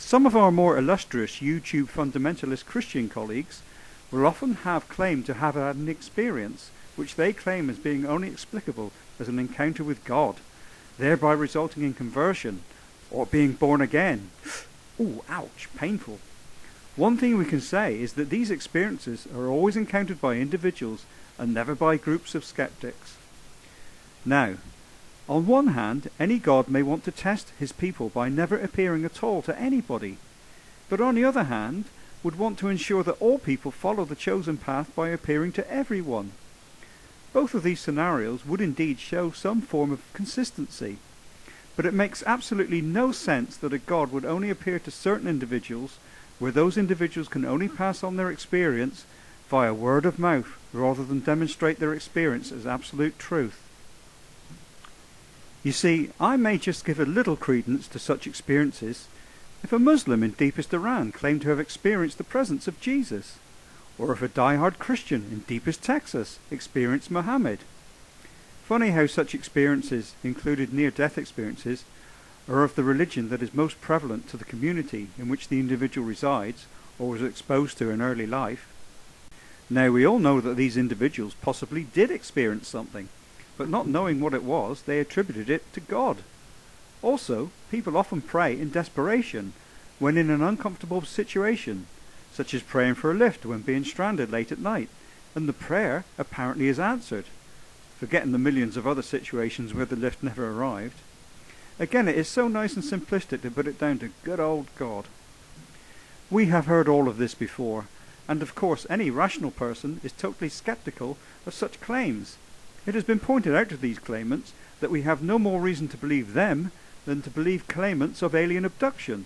Some of our more illustrious YouTube fundamentalist Christian colleagues will often have claimed to have had an experience which they claim as being only explicable as an encounter with God, thereby resulting in conversion or being born again. Ooh, ouch, painful. One thing we can say is that these experiences are always encountered by individuals and never by groups of skeptics. Now, on one hand, any God may want to test his people by never appearing at all to anybody, but on the other hand, would want to ensure that all people follow the chosen path by appearing to everyone. Both of these scenarios would indeed show some form of consistency, but it makes absolutely no sense that a God would only appear to certain individuals where those individuals can only pass on their experience via word of mouth rather than demonstrate their experience as absolute truth. You see, I may just give a little credence to such experiences if a Muslim in deepest Iran claimed to have experienced the presence of Jesus, or if a die-hard Christian in deepest Texas experienced Muhammad. Funny how such experiences, included near-death experiences, are of the religion that is most prevalent to the community in which the individual resides or was exposed to in early life. Now, we all know that these individuals possibly did experience something, but not knowing what it was, they attributed it to God. Also, people often pray in desperation when in an uncomfortable situation, such as praying for a lift when being stranded late at night, and the prayer apparently is answered, forgetting the millions of other situations where the lift never arrived. Again, it is so nice and simplistic to put it down to good old God. We have heard all of this before, and of course any rational person is totally skeptical of such claims. It has been pointed out to these claimants that we have no more reason to believe them than to believe claimants of alien abduction.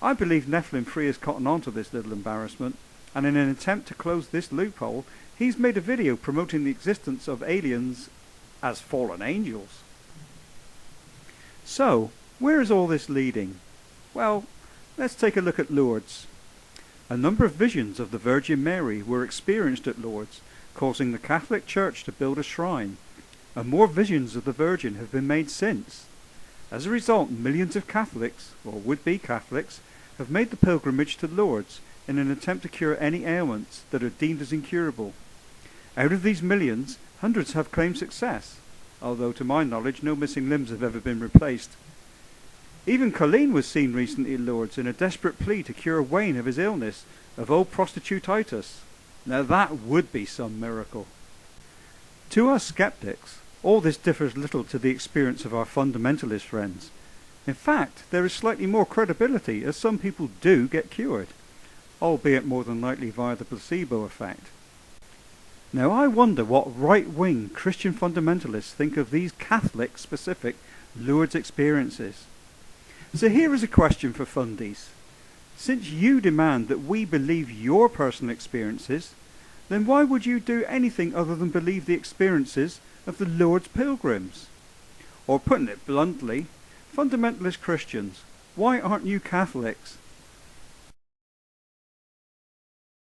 I believe Nephilim Free has cottoned on to this little embarrassment, and in an attempt to close this loophole, he's made a video promoting the existence of aliens as fallen angels. So, where is all this leading? Well, let's take a look at Lourdes. A number of visions of the Virgin Mary were experienced at Lourdes, causing the Catholic Church to build a shrine, and more visions of the Virgin have been made since. As a result, millions of Catholics, or would-be Catholics, have made the pilgrimage to Lourdes in an attempt to cure any ailments that are deemed as incurable. Out of these millions, hundreds have claimed success, although to my knowledge no missing limbs have ever been replaced. Even Colleen was seen recently at Lourdes in a desperate plea to cure Wayne of his illness of old prostitutitis. Now that would be some miracle. To us skeptics, all this differs little to the experience of our fundamentalist friends. In fact, there is slightly more credibility, as some people do get cured, albeit more than likely via the placebo effect. Now I wonder what right-wing Christian fundamentalists think of these Catholic-specific Lourdes experiences. So here is a question for Fundies. Since you demand that we believe your personal experiences, then why would you do anything other than believe the experiences of the Lourdes pilgrims? Or putting it bluntly, fundamentalist Christians, why aren't you Catholics?